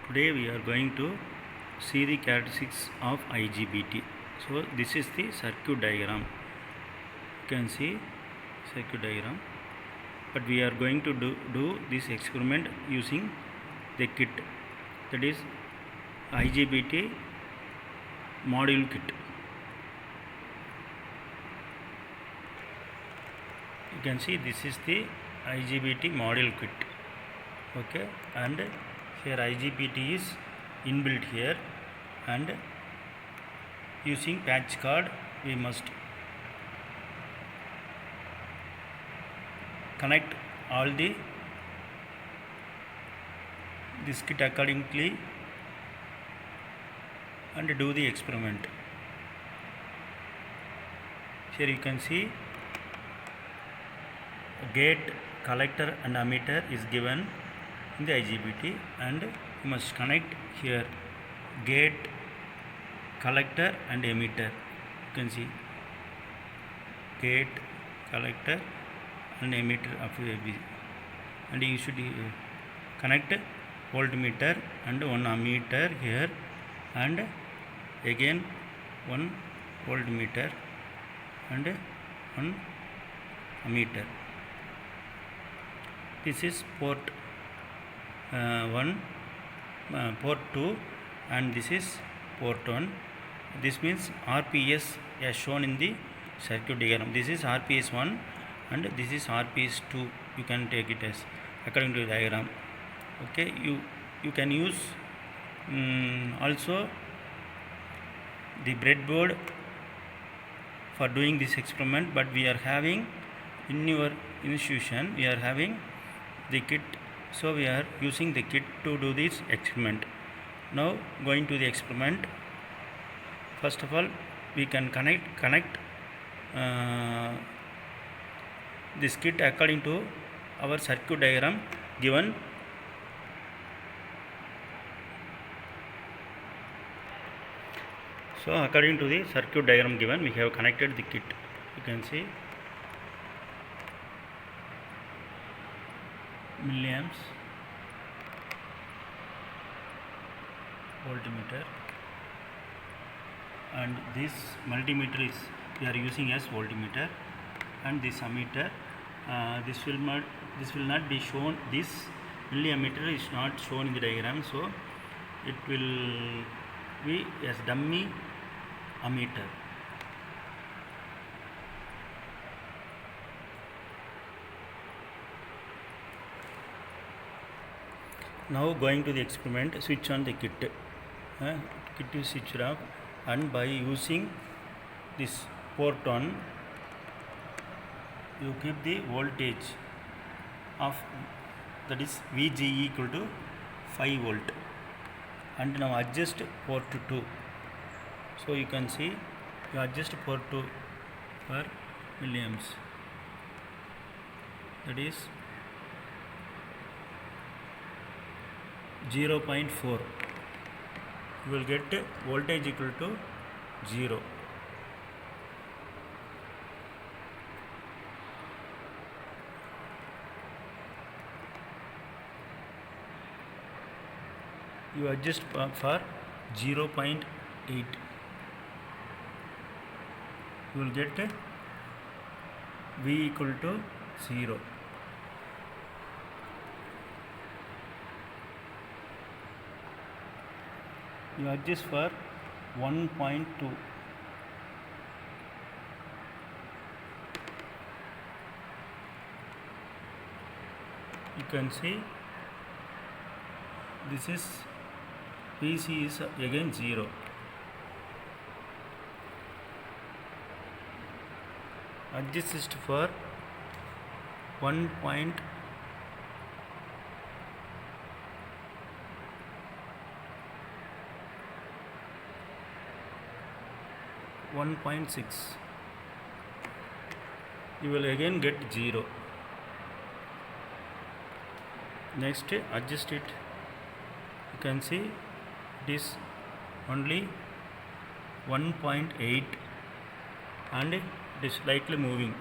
Today we are going to see the characteristics of IGBT. So this is the circuit diagram. You can see circuit diagram, but we are going to do this experiment using the kit, that is IGBT module kit. You can see this is the IGBT module kit. Okay, and here IGBT is inbuilt here, and using patch cord we must connect all this kit accordingly and do the experiment. Here you can see gate, collector and ammeter is given in the IGBT, and you must connect here gate, collector and emitter. You can see gate, collector and emitter of AB, and you should connect voltmeter and one ammeter here, and again one voltmeter and one ammeter. This is port 1, port 2, and this is port 1. This means RPS as shown in the circuit diagram. This is RPS 1 and this is RPS 2. You can take it as according to the diagram. Okay, you can use also the breadboard for doing this experiment, but we are having in your institution we are having the kit, so we are using the kit to do this experiment. Now going to the experiment, first of all we can connect this kit according to our circuit diagram given. So according to the circuit diagram given, we have connected the kit. You can see milliamps, voltmeter, and this multimeter is we are using as voltmeter, and this ammeter. This will not be shown. This milliammeter is not shown in the diagram, so it will be as dummy ammeter. Now going to the experiment, switch on the kit. Kit is switched off, and by using this port on, you keep the voltage of, that is VG equal to 5 volt, and now adjust port 2. So you can see you adjust port 2 for milliamps, that is 0.4. You will get voltage equal to 0. You adjust for 0.8. You will get V equal to 0. You adjust for 1.2. You can see this is PC is again 0. Adjust for 1.6. You will again get 0. Next adjust it. You can see it is only 1.8 and it is slightly moving.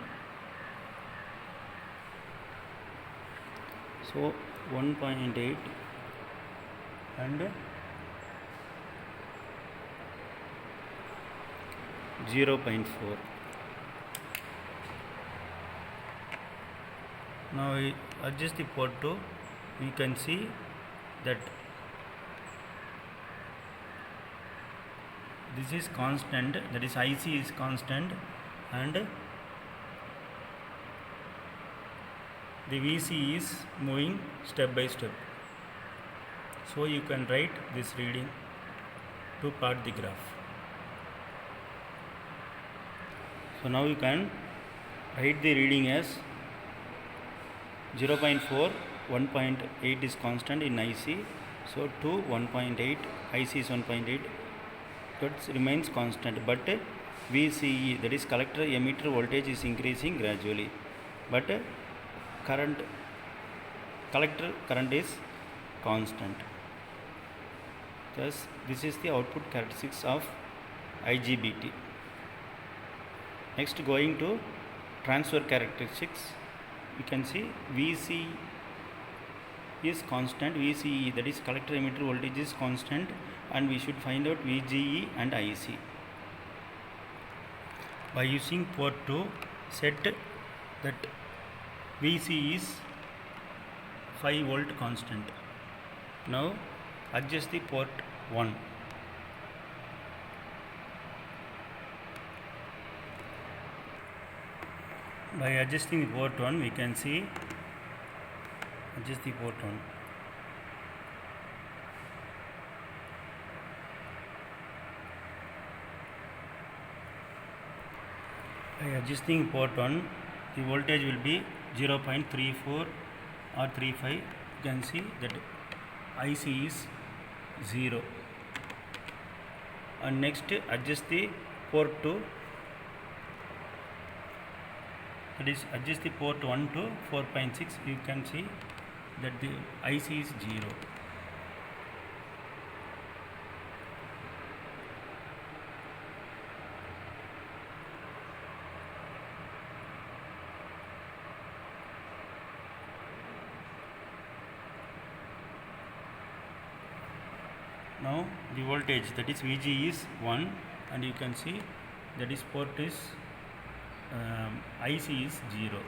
So 1.8 and 0.4. Now we adjust the port 2. We can see that this is constant, that is IC is constant, and the VC is moving step by step. So you can write this reading to plot the graph. So now you can write the reading as 0.4, 1.8 is constant in IC. So 2, 1.8, IC is 1.8, that remains constant, but VCE, that is collector emitter voltage, is increasing gradually, but collector current is constant. Thus this is the output characteristics of IGBT. Next, going to transfer characteristics, you can see VC is constant, VCE, that is collector emitter voltage, is constant, and we should find out VGE and IC. By using port 2, set that VC is 5 volt constant. Now adjust the port 1. By adjusting the port 1, we can see, adjust the port 1. By adjusting port 1, the voltage will be 0.34 or 35. You can see that IC is 0. And next, adjust the port 2, that is adjust the port 1 to 4.6. You can see that the IC is 0. Now the voltage, that is VG, is 1, and you can see that is port is IC is 0.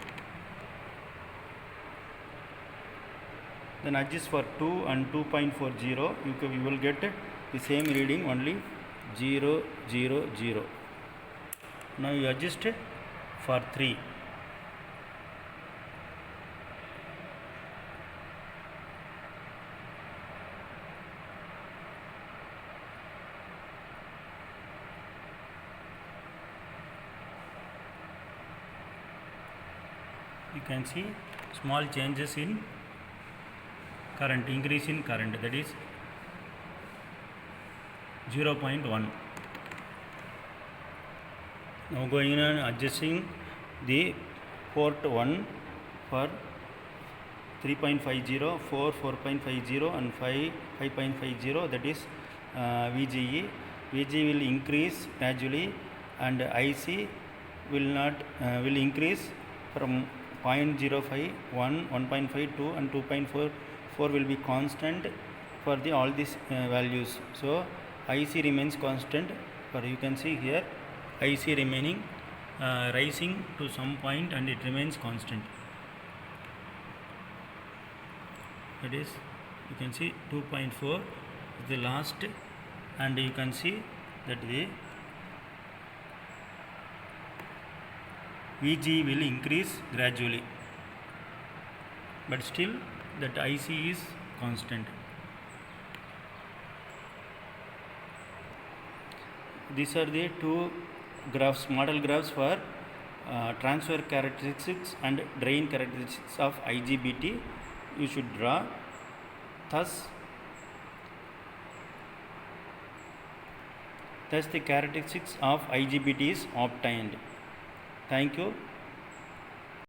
Then adjust for 2 and 2.40, you will get the same reading, only 0, 0, 0. Now you adjust for 3. You can see small changes in current, increase in current, that is 0.1. Now going on adjusting the port 1 for 3.50, 4, 4.50 and 5, 5.50, that is VGE. VG will increase gradually, and IC will increase from 0.05, 1, 1.5, 2 and 2.4 will be constant for all these values. So IC remains constant, but you can see here IC remaining rising to some point, and it remains constant. That is, you can see 2.4 is the last, and you can see that the VG will increase gradually, but still that IC is constant. These are the two graphs, model graphs for transfer characteristics and drain characteristics of IGBT. You should draw. Thus the characteristics of IGBT is obtained. Thank you.